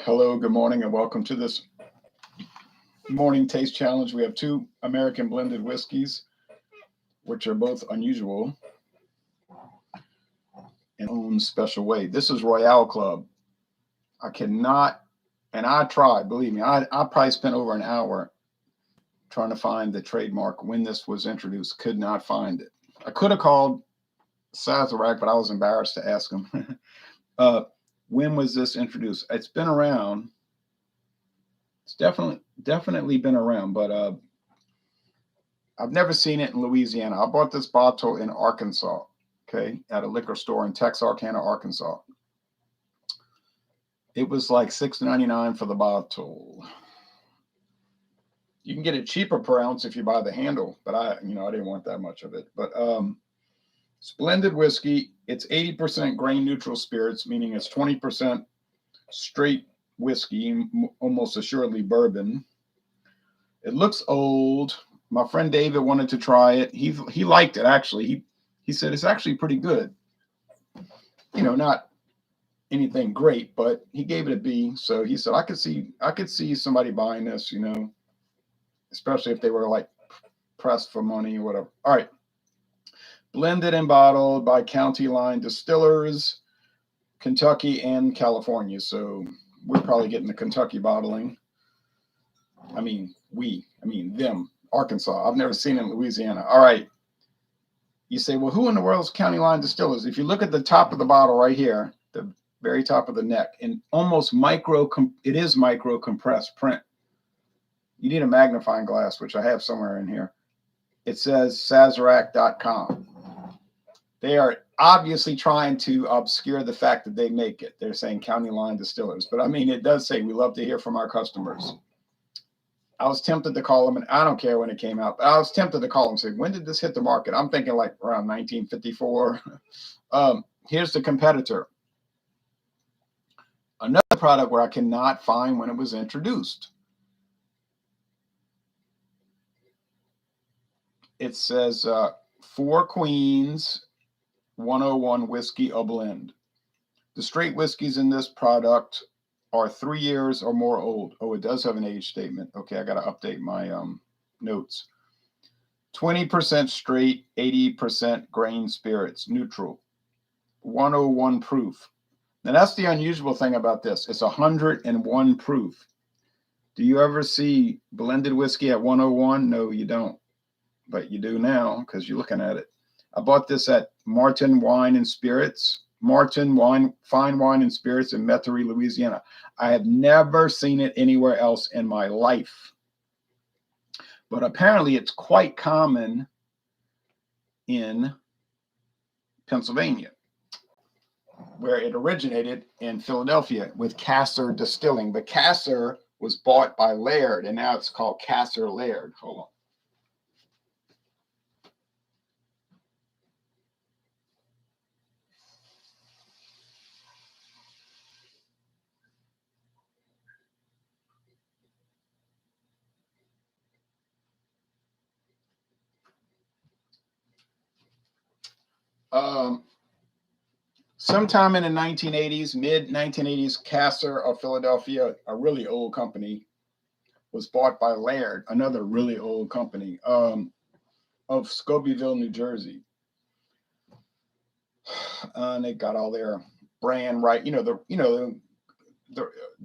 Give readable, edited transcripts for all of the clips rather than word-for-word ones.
Hello, good morning, and welcome to this morning taste challenge. We have two American blended whiskeys, which are both unusual in their own special way. This is Royale Club. I cannot, and I tried, believe me, I probably spent over an hour trying to find the trademark when this was introduced. Could not find it. I could have called Kasser-Laird, but I was embarrassed to ask him. When was this introduced? It's been around. It's definitely been around, but I've never seen it in Louisiana. I bought this bottle in Arkansas, okay, at a liquor store in Texarkana, Arkansas. It was like $6.99 for the bottle. You can get it cheaper per ounce if you buy the handle, but I didn't want that much of it. But it's blended whiskey. It's 80% grain neutral spirits, meaning it's 20% straight whiskey, almost assuredly bourbon. It looks old. My friend David wanted to try it. He liked it, actually. He said it's actually pretty good. Not anything great, but he gave it a B. So he said I could see somebody buying this, especially if they were like pressed for money or whatever. All right. Blended and bottled by County Line Distillers, Kentucky and California. So we're probably getting the Kentucky bottling. I mean them, Arkansas. I've never seen it in Louisiana. All right. You say, well, who in the world is County Line Distillers? If you look at the top of the bottle right here, the very top of the neck, and almost it is micro compressed print. You need a magnifying glass, which I have somewhere in here. It says Sazerac.com. They are obviously trying to obscure the fact that they make it. They're saying County Line Distillers. But I mean, it does say we love to hear from our customers. I was tempted to call them, and I don't care when it came out, but I was tempted to call them and say, when did this hit the market? I'm thinking like around 1954. Here's the competitor. Another product where I cannot find when it was introduced. It says Four Queens 101 whiskey, a blend. The straight whiskeys in this product are 3 years or more old. Oh, it does have an age statement. Okay, I got to update my notes. 20% straight, 80% grain spirits, neutral. 101 proof. Now, that's the unusual thing about this. It's 101 proof. Do you ever see blended whiskey at 101? No, you don't. But you do now because you're looking at it. I bought this at Martin Wine and Spirits. Martin Fine Wine and Spirits in Metairie, Louisiana. I have never seen it anywhere else in my life. But apparently it's quite common in Pennsylvania, where it originated in Philadelphia with Kasser Distilling. But Kasser was bought by Laird, and now it's called Kasser-Laird. Hold on. Sometime in the 1980s, mid-1980s, Kasser of Philadelphia, a really old company, was bought by Laird, another really old company, of Scobeyville, New Jersey. And they got all their brand right, the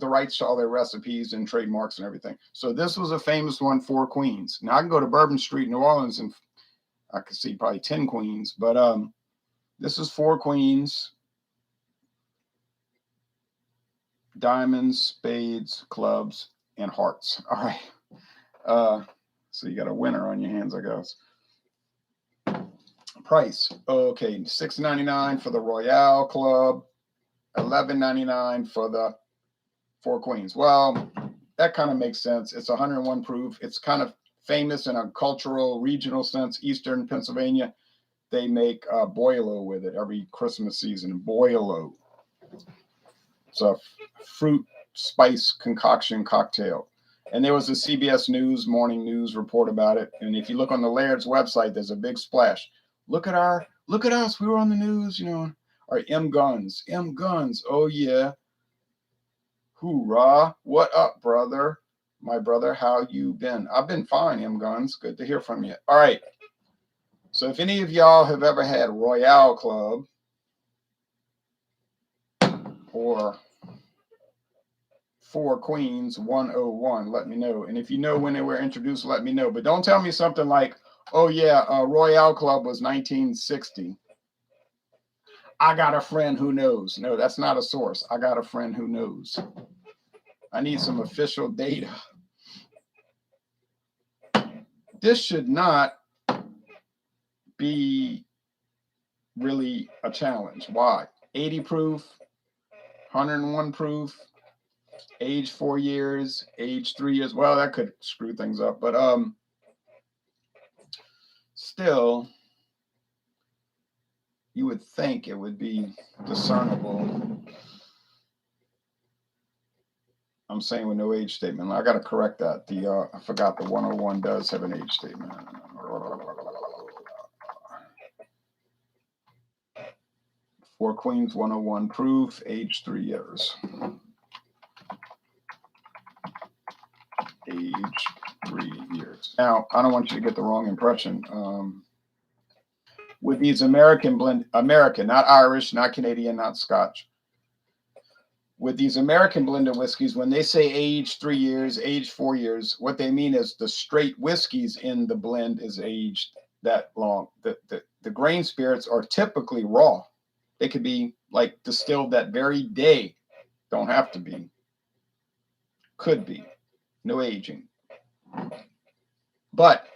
rights to all their recipes and trademarks and everything. So this was a famous one, Four Queens. Now I can go to Bourbon Street, New Orleans, and I could see probably 10 queens, but this is Four Queens. Diamonds, spades, clubs, and hearts. All right. So you got a winner on your hands, I guess. Price. Okay, $6.99 for the Royale Club, $11.99 for the Four Queens. Well, that kind of makes sense. It's 101 proof. It's kind of famous in a cultural, regional sense. Eastern Pennsylvania, they make Boilo with it every Christmas season. Boilo. It's a fruit spice concoction cocktail. And there was a CBS News morning news report about it. And if you look on the Laird's website, there's a big splash. Look at us. We were on the news, Or M Guns. Oh yeah. Hoorah. What up, brother? My brother, how you been? I've been fine, M Guns. Good to hear from you. All right. So if any of y'all have ever had Royale Club or Four Queens 101, let me know. And if you know when they were introduced, let me know. But don't tell me something like, oh yeah, Royale Club was 1960. I got a friend who knows. No, that's not a source. I got a friend who knows. I need some official data. This should not be really a challenge. Why? 80 proof, 101 proof, age 4 years, age 3 years. Well, that could screw things up, but still, you would think it would be discernible. I'm saying with no age statement. I got to correct that. I forgot the 101 does have an age statement. Four Queens 101 proof, age 3 years. Age 3 years. Now, I don't want you to get the wrong impression. With these American, not Irish, not Canadian, not Scotch. With these American blended whiskeys, when they say age 3 years, age 4 years, what they mean is the straight whiskeys in the blend is aged that long. The grain spirits are typically raw. They could be like distilled that very day. Don't have to be. Could be. No aging. But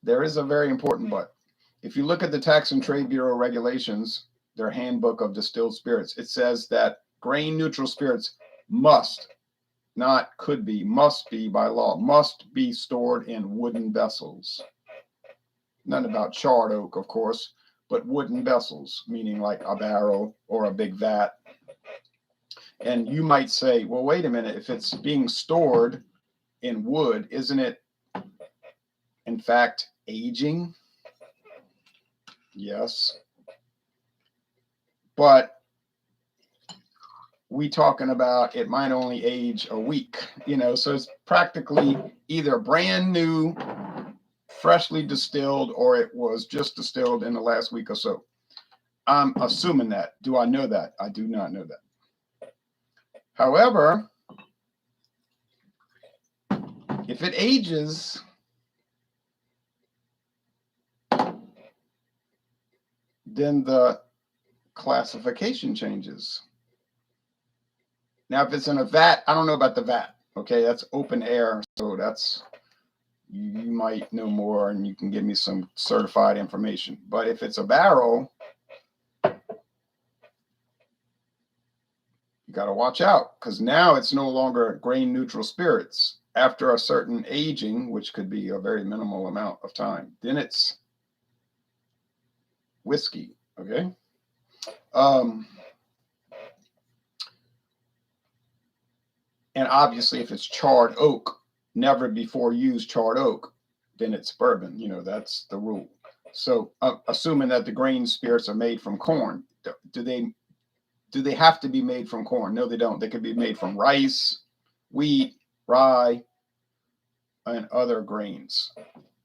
there is a very important but. If you look at the Tax and Trade Bureau regulations, their handbook of distilled spirits, it says that grain neutral spirits must, not could be, must be by law, must be stored in wooden vessels. Nothing about charred oak, of course, but wooden vessels, meaning like a barrel or a big vat. And you might say, well, wait a minute, if it's being stored in wood, isn't it, in fact, aging? Yes. But we talking about it might only age a week, so it's practically either brand new, freshly distilled, or it was just distilled in the last week or so. I'm assuming that. Do I know that? I do not know that. However, if it ages, then the classification changes. Now, if it's in a vat, I don't know about the vat. Okay, that's open air, so that's, you might know more and you can give me some certified information. But if it's a barrel, you got to watch out, because now it's no longer grain neutral spirits. After a certain aging, which could be a very minimal amount of time, then it's whiskey. Okay. And obviously, if it's charred oak, never before used charred oak, then it's bourbon. That's the rule. So assuming that the grain spirits are made from corn, do they have to be made from corn? No, they don't. They could be made from rice, wheat, rye, and other grains,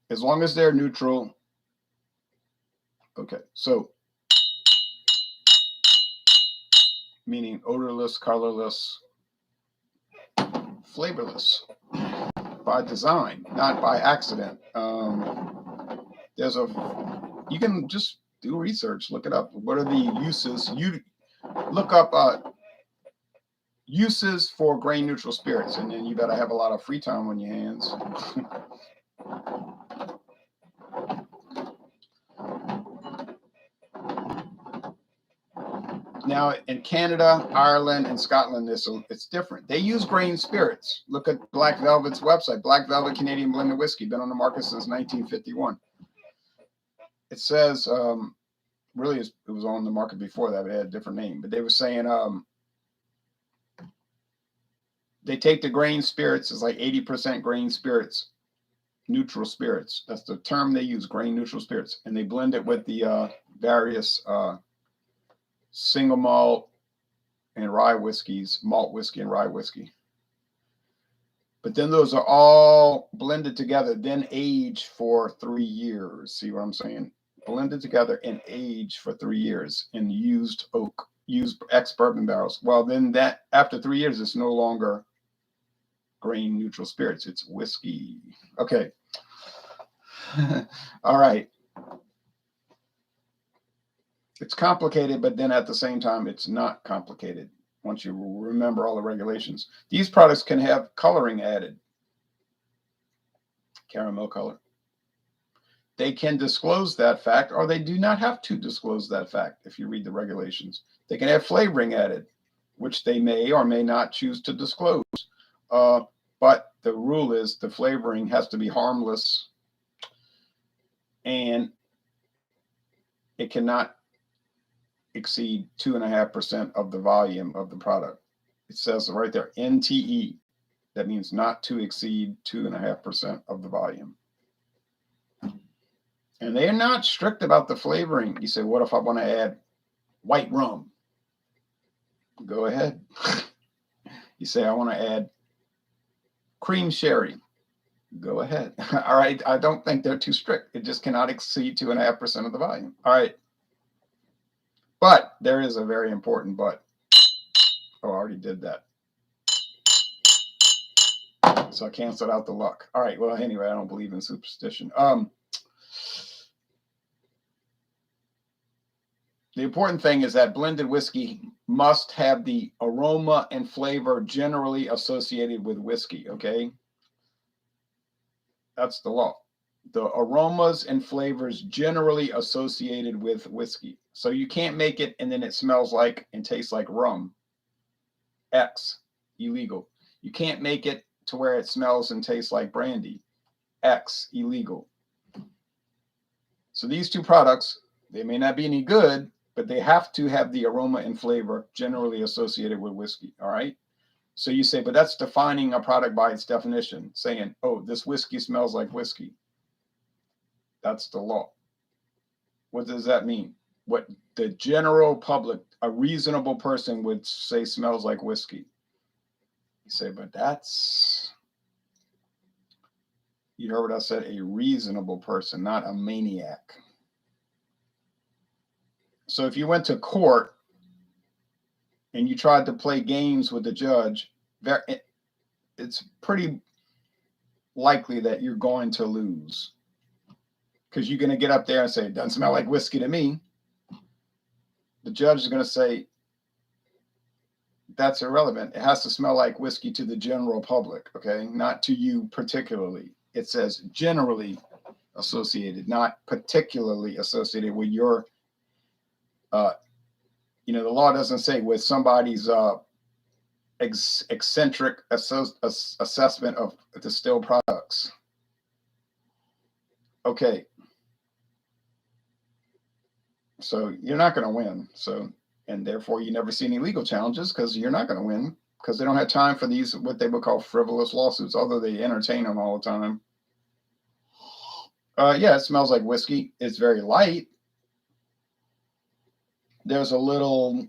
as long as they're neutral. Okay, so meaning odorless, colorless, flavorless, by design, not by accident. You can just do research, look it up. What are the uses? You look up uses for grain neutral spirits, and then you better have a lot of free time on your hands. Now, in Canada, Ireland, and Scotland, it's different. They use grain spirits. Look at Black Velvet's website. Black Velvet Canadian Blended Whiskey, been on the market since 1951. It says, really, it was on the market before that, but it had a different name. But they were saying they take the grain spirits, it's like 80% grain spirits, neutral spirits. That's the term they use, grain neutral spirits. And they blend it with the various single malt and rye whiskeys, malt whiskey and rye whiskey. But then those are all blended together, then aged for 3 years. See what I'm saying? Blended together and aged for 3 years in used oak, used ex-bourbon barrels. Well, then that after 3 years, it's no longer grain neutral spirits. It's whiskey. Okay. All right. It's complicated, but then at the same time, it's not complicated once you remember all the regulations. These products can have coloring added. Caramel color. They can disclose that fact, or they do not have to disclose that fact if you read the regulations. They can have flavoring added, which they may or may not choose to disclose. But the rule is the flavoring has to be harmless, and it cannot exceed 2.5% of the volume of the product. It says right there, NTE. That means not to exceed 2.5% of the volume. And they are not strict about the flavoring. You say, what if I want to add white rum? Go ahead. You say, I want to add cream sherry. Go ahead. All right. I don't think they're too strict. It just cannot exceed 2.5% of the volume. All right. But there is a very important but. Oh, I already did that. So I canceled out the luck. All right. Well, anyway, I don't believe in superstition. The important thing is that blended whiskey must have the aroma and flavor generally associated with whiskey, okay? That's the law. The aromas and flavors generally associated with whiskey. So you can't make it and then it smells like and tastes like rum. X, illegal. You can't make it to where it smells and tastes like brandy. X, illegal. So these two products, they may not be any good, but they have to have the aroma and flavor generally associated with whiskey, all right? So you say, but that's defining a product by its definition, saying, oh, this whiskey smells like whiskey. That's the law. What does that mean? What the general public, a reasonable person would say smells like whiskey. You say, but that's, you heard what I said, a reasonable person, not a maniac. So if you went to court and you tried to play games with the judge, it's pretty likely that you're going to lose, because you're going to get up there and say, it doesn't smell like whiskey to me. The judge is going to say, that's irrelevant. It has to smell like whiskey to the general public, okay? Not to you particularly. It says generally associated, not particularly associated with your, the law doesn't say with somebody's eccentric assessment of distilled products. Okay. So you're not going to win. So, and therefore you never see any legal challenges, because you're not going to win, because they don't have time for these, what they would call frivolous lawsuits, although they entertain them all the time. Yeah, it smells like whiskey. It's very light. There's a little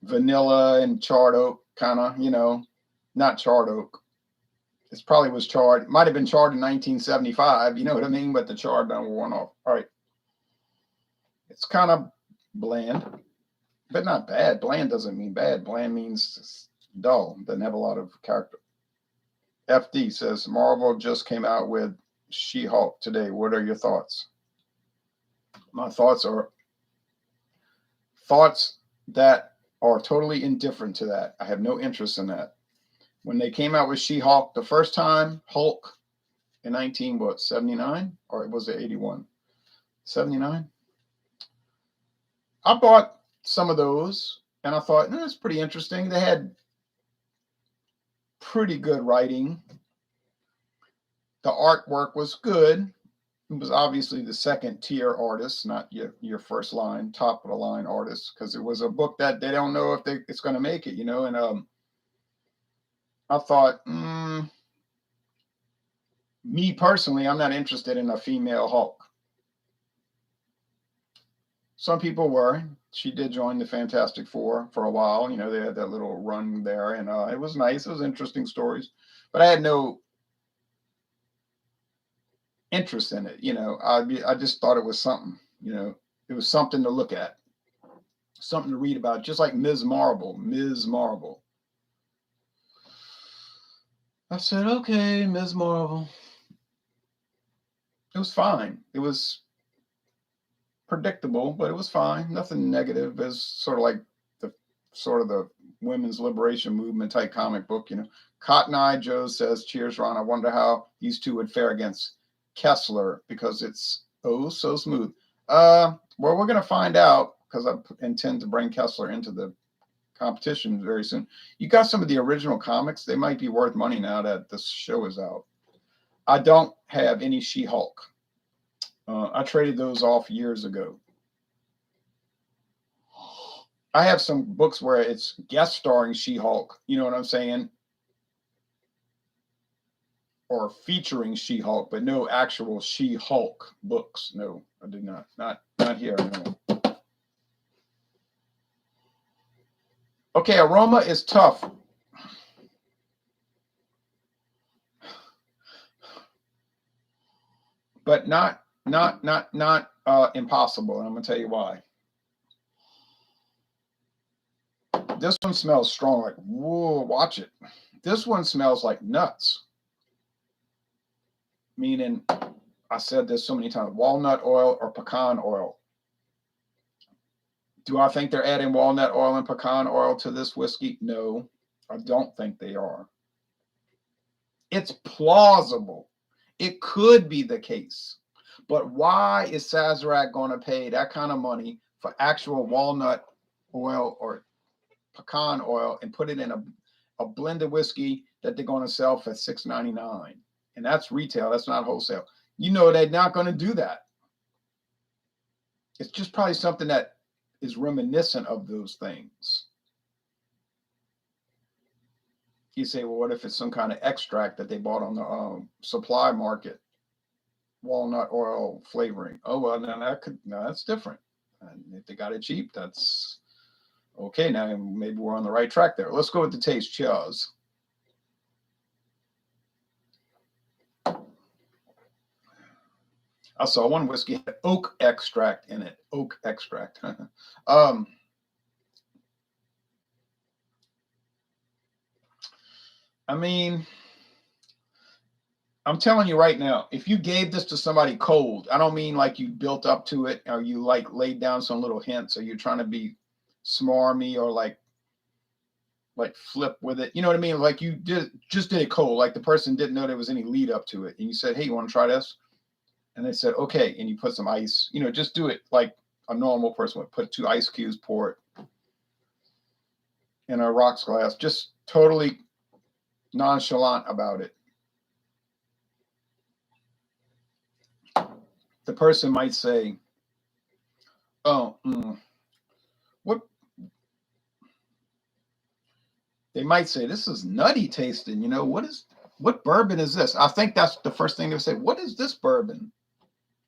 vanilla and charred oak, kind of, not charred oak. It probably was charred. It might have been charred in 1975. You know what I mean? But the char done worn off. All right. It's kind of bland, but not bad. Bland doesn't mean bad. Bland means dull. Doesn't have a lot of character. FD says, Marvel just came out with She-Hulk today. What are your thoughts? My thoughts are thoughts that are totally indifferent to that. I have no interest in that. When they came out with She-Hulk the first time, Hulk in 1979, or was it 81? 79? I bought some of those and I thought, that's pretty interesting. They had pretty good writing. The artwork was good. It was obviously the second tier artist, not your first line, top of the line artist, because it was a book that they don't know if it's going to make it, and I thought, me personally, I'm not interested in a female Hulk. Some people were. She did join the Fantastic Four for a while. You know, they had that little run there, and it was nice. It was interesting stories, but I had no interest in it. You know, I just thought it was something. You know, it was something to look at, something to read about, just like Ms. Marvel. Ms. Marvel. I said, okay, Ms. Marvel. It was fine. It was predictable, but it was fine. Nothing negative. It's sort of like the women's liberation movement type comic book, you know. Cotton Eye Joe says, cheers, Ron. I wonder how these two would fare against Kessler because it's oh so smooth. Well, we're gonna find out because I intend to bring Kessler into the competition very soon. You got some of the original comics, they might be worth money now that this show is out. I don't have any She-Hulk. I traded those off years ago. I have some books where it's guest starring She-Hulk, you know what I'm saying? Or featuring She-Hulk, but no actual She-Hulk books. No, I did not. Not here, no. Okay, aroma is tough. But not impossible, and I'm gonna tell you why. This one smells strong, like whoa, watch it. This one smells like nuts. Meaning, I said this so many times, walnut oil or pecan oil. Do I think they're adding walnut oil and pecan oil to this whiskey? No, I don't think they are. It's plausible. It could be the case. But why is Sazerac going to pay that kind of money for actual walnut oil or pecan oil and put it in a blended whiskey that they're going to sell for $6.99? And that's retail. That's not wholesale. You know they're not going to do that. It's just probably something that is reminiscent of those things. You say, well, what if it's some kind of extract that they bought on the supply market? Walnut oil flavoring. Oh, well, no, that's different. And if they got it cheap, that's okay. Now maybe we're on the right track there. Let's go with the taste. Cheers. I saw one whiskey had oak extract in it. Oak extract. I mean, I'm telling you right now, if you gave this to somebody cold, I don't mean like you built up to it or you like laid down some little hints or you're trying to be smarmy or like flip with it. You know what I mean? Like you just did it cold. Like the person didn't know there was any lead up to it. And you said, hey, you want to try this? And they said, okay. And you put some ice, you know, just do it like a normal person would. Put 2 ice cubes, pour it in a rocks glass, just totally nonchalant about it. The person might say, oh, what? They might say, this is nutty tasting. You know, what bourbon is this? I think that's the first thing they would say. What is this bourbon?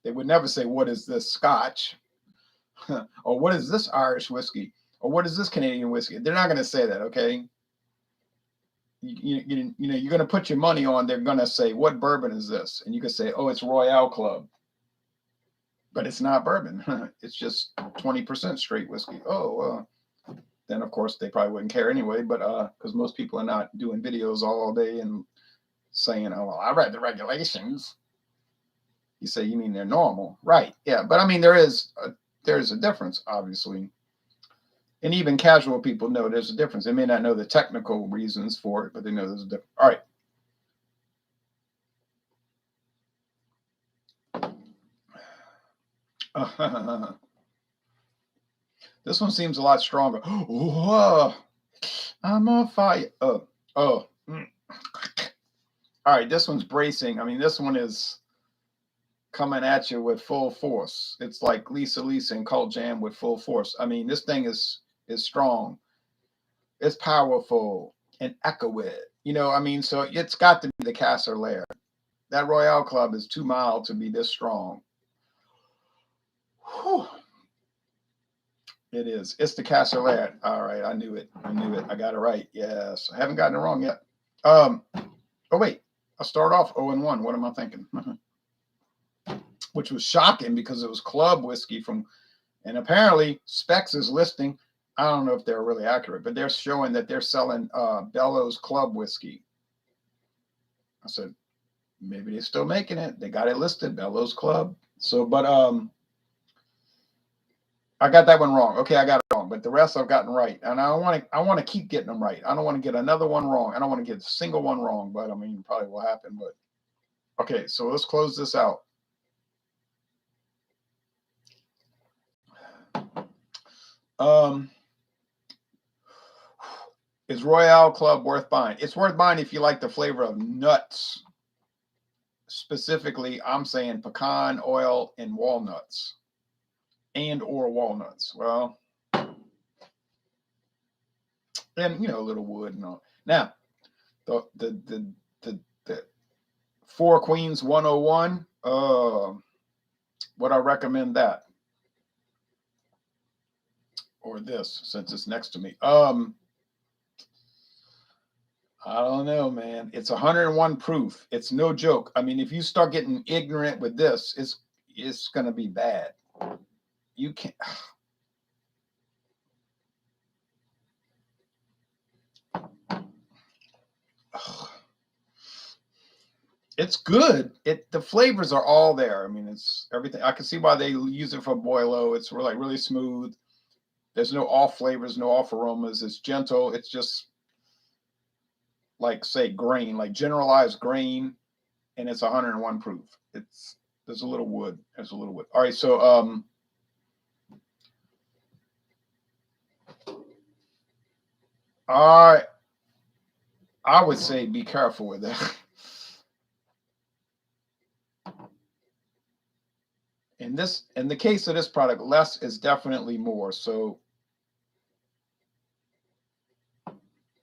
They would never say, what is this Scotch? Or what is this Irish whiskey? Or what is this Canadian whiskey? They're not going to say that, okay? You know, you're going to put your money on, they're going to say, what bourbon is this? And you could say, oh, it's Royale Club. But it's not bourbon. It's just 20% straight whiskey. Oh, then of course they probably wouldn't care anyway, but because most people are not doing videos all day and saying, oh, well, I read the regulations. You say, you mean they're normal, right? Yeah, but I mean there's a difference, obviously, and even casual people know there's a difference. They may not know the technical reasons for it, but they know there's a difference. All right. This one seems a lot stronger. Whoa, I'm on fire. Oh. All right, this one's bracing. I mean, this one is coming at you with full force. It's like Lisa and Cult Jam with full force. I mean, this thing is strong. It's powerful and echoey. You know, I mean, so it's got to be the Kasser-Laird. That Royale Club is too mild to be this strong. Whew. It is. It's the Kasser-Laird. All right, I knew it. I knew it. I got it right. Yes, I haven't gotten it wrong yet. Oh wait, I'll start off 0-1. What am I thinking? Which was shocking because it was club whiskey from, and apparently Specs is listing. I don't know if they're really accurate, but they're showing that they're selling Bellows Club whiskey. I said, maybe they're still making it. They got it listed, Bellows Club. So, but I got that one wrong. Okay, I got it wrong, but the rest I've gotten right, and I want to keep getting them right. I don't want to get another one wrong. I don't want to get a single one wrong, but I mean, probably will happen. But okay, so let's close this out. Is Royale Club worth buying? It's worth buying if you like the flavor of nuts. Specifically, I'm saying pecan oil and walnuts, or walnuts. Well, and a little wood and all. Now, the Four Queens 101. Would I recommend that? Or this, since it's next to me. I don't know, man. It's 101 proof. It's no joke. I mean, if you start getting ignorant with this, it's gonna be bad. You can't. It's good. The flavors are all there. I mean, it's everything. I can see why they use it for Boilo. It's really smooth. There's no off flavors, no off aromas. It's gentle. It's just like, say, grain, like generalized grain, and it's 101 proof. There's a little wood. There's a little wood. All right, so I would say be careful with that. In the case of this product, less is definitely more. So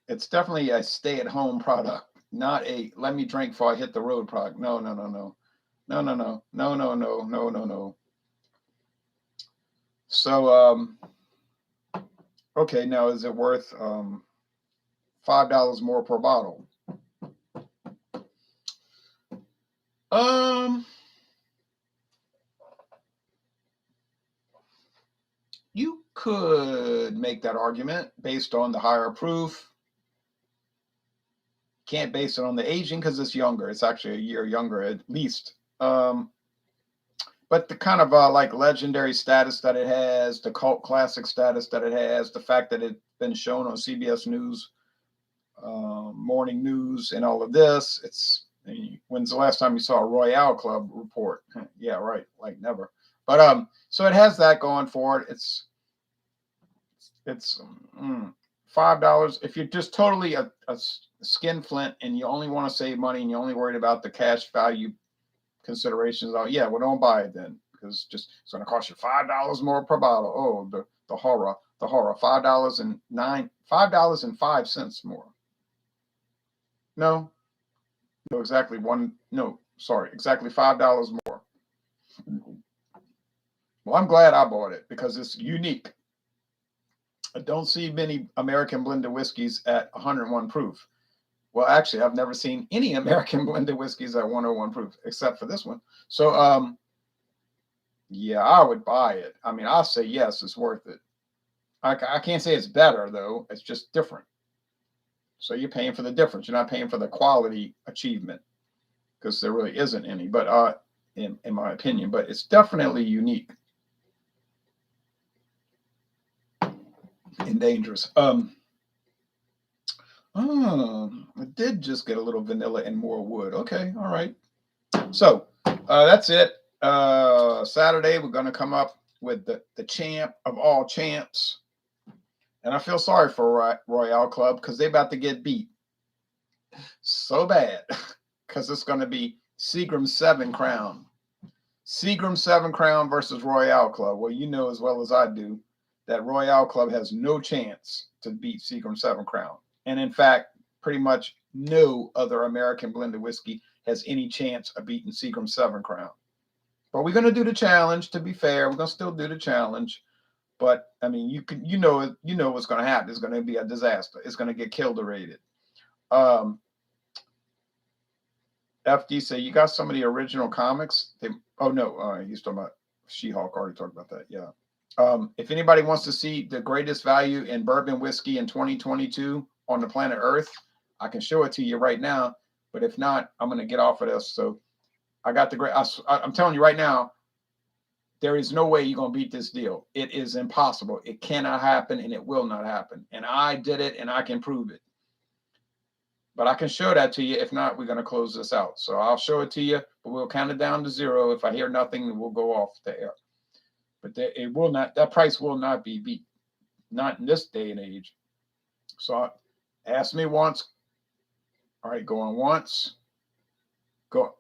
it's definitely a stay-at-home product, not a let me drink before I hit the road product. No. So okay, now is it worth $5 more per bottle? You could make that argument based on the higher proof. Can't base it on the aging because it's younger. It's actually a year younger at least. But the kind of like legendary status that it has, the cult classic status that it has, the fact that it's been shown on CBS News, morning news, and all of this. When's the last time you saw a Royale Club report? Yeah, right. Like never. But so it has that going for it. It's $5. If you're just totally a skinflint and you only want to save money and you're only worried about the cash value considerations, yeah, well, don't buy it then, because it's going to cost you $5 more per bottle. Oh, the horror, $5.05 more. No, exactly $5 more. Well, I'm glad I bought it because it's unique. I don't see many American blended whiskeys at 101 proof. Well, actually, I've never seen any American blended whiskeys at 101 proof except for this one. So, yeah, I would buy it. I mean, I'll say yes, it's worth it. I can't say it's better though. It's just different. So you're paying for the difference. You're not paying for the quality achievement, because there really isn't any. But in my opinion, but it's definitely unique and dangerous. It did just get a little vanilla and more wood. Okay, all right. So that's it. Saturday we're gonna come up with the champ of all champs, and I feel sorry for Royale Club because they're about to get beat so bad because it's going to be Seagram's 7 Crown. Seagram's 7 Crown versus Royale Club. Well, you know as well as I do that Royale Club has no chance to beat Seagram's 7 Crown. And in fact, pretty much no other American blended whiskey has any chance of beating Seagram's 7 Crown. But we're going to do the challenge, to be fair. We're going to still do the challenge. But I mean, you know what's going to happen. It's going to be a disaster. It's going to get killed or raided. FD say you got some of the original comics. Oh no, he's talking about She-Hulk. Already talked about that. Yeah. If anybody wants to see the greatest value in bourbon whiskey in 2022 on the planet Earth, I can show it to you right now. But if not, I'm going to get off of this. So I got the great. I'm telling you right now, there is no way you're going to beat this deal. It is impossible. It cannot happen, and it will not happen. And I did it, and I can prove it. But I can show that to you. If not, we're going to close this out. So I'll show it to you, but we'll count it down to 0. If I hear nothing, we'll go off the air. But it will not. That price will not be beat. Not in this day and age. So ask me once. All right, going once. Go.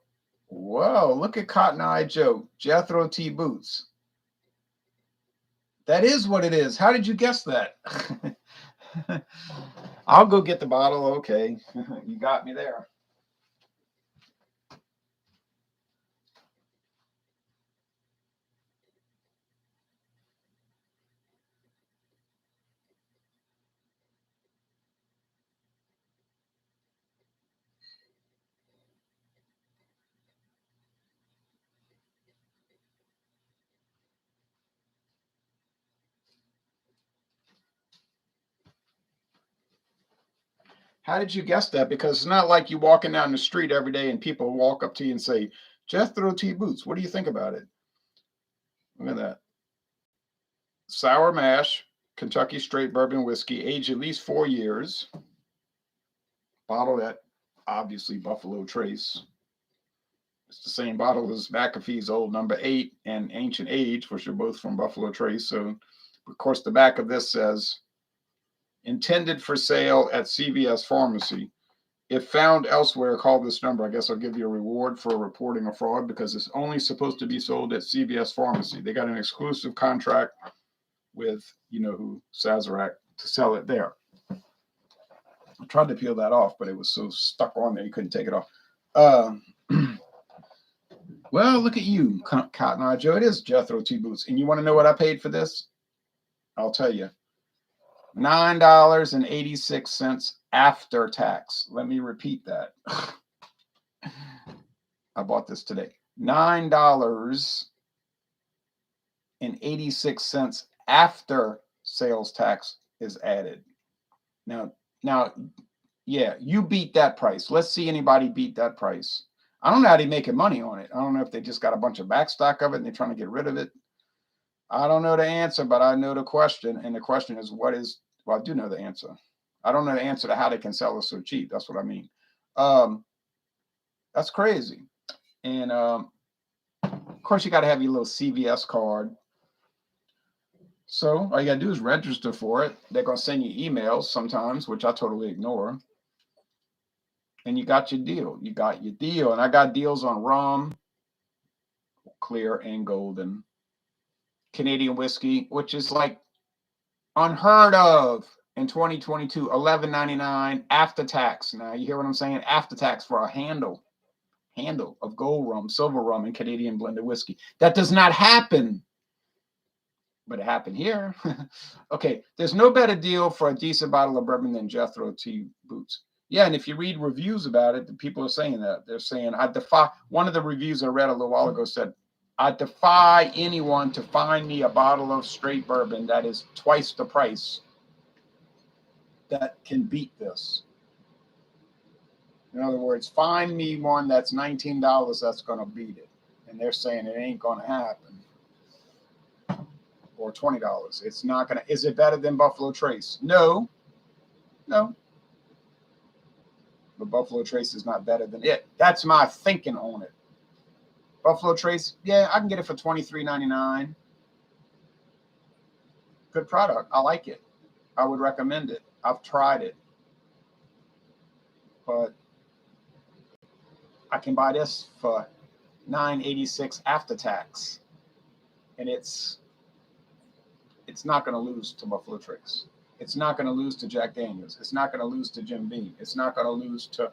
Whoa, look at Cotton Eye Joe. Jethro T. Boots. That is what it is. How did you guess that? I'll go get the bottle. Okay. You got me there. How did you guess that? Because it's not like you walking down the street every day and people walk up to you and say, Jethro T. Boots, what do you think about it? Look at that. Sour mash, Kentucky straight bourbon whiskey, aged at least 4 years. Bottle that, obviously, Buffalo Trace. It's the same bottle as McAfee's Old Number 8 and Ancient Age, which are both from Buffalo Trace. So, of course, the back of this says, intended for sale at CVS Pharmacy. If found elsewhere, call this number. I guess I'll give you a reward for reporting a fraud because it's only supposed to be sold at CVS Pharmacy. They got an exclusive contract with, who, Sazerac, to sell it there. I tried to peel that off, but it was so stuck on there, you couldn't take it off. Well, look at you, Cotton Eye Joe. It is Jethro T. Boots. And you want to know what I paid for this? I'll tell you. $9.86 after tax. Let me repeat that. I bought this today. $9.86 after sales tax is added. Now, yeah, you beat that price. Let's see anybody beat that price. I don't know how they're making money on it. I don't know if they just got a bunch of backstock of it and they're trying to get rid of it. I don't know the answer, but I know the question. And the question is, well, I do know the answer. I don't know the answer to how they can sell it so cheap. That's what I mean. That's crazy. And of course, you got to have your little CVS card. So all you got to do is register for it. They're going to send you emails sometimes, which I totally ignore. And you got your deal. You got your deal. And I got deals on rum, clear and golden, Canadian whiskey, which is like unheard of in 2022, $11.99 after tax. Now you hear what I'm saying? After tax for a handle of gold rum, silver rum, and Canadian blended whiskey. That does not happen, but it happened here. Okay, there's no better deal for a decent bottle of bourbon than Jethro T. Boots. Yeah, and if you read reviews about it, the people are saying that. They're saying, one of the reviews I read a little while ago said, I defy anyone to find me a bottle of straight bourbon that is twice the price that can beat this. In other words, find me one that's $19 that's going to beat it. And they're saying it ain't going to happen. Or $20. It's not going to. Is it better than Buffalo Trace? No. But Buffalo Trace is not better than it. That's my thinking on it. Buffalo Trace, yeah, I can get it for $23.99. Good product. I like it. I would recommend it. I've tried it. But I can buy this for $9.86 after tax. And it's not going to lose to Buffalo Trace. It's not going to lose to Jack Daniels. It's not going to lose to Jim Beam. It's not going to lose to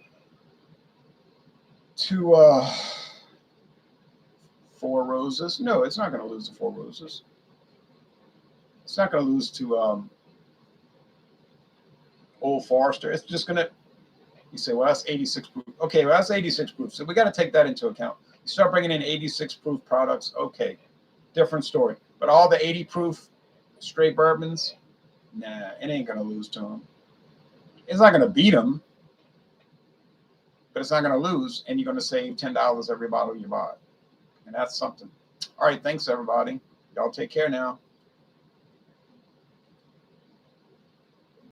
Four Roses. No, it's not going to lose to Four Roses. It's not going to lose to Old Forester. It's just going to, you say, well, that's 86 proof. Okay, well, that's 86 proof. So we got to take that into account. You start bringing in 86 proof products, okay, different story. But all the 80 proof straight bourbons, nah, it ain't going to lose to them. It's not going to beat them, but it's not going to lose. And you're going to save $10 every bottle you buy. And that's something. All right, thanks, everybody. Y'all take care now.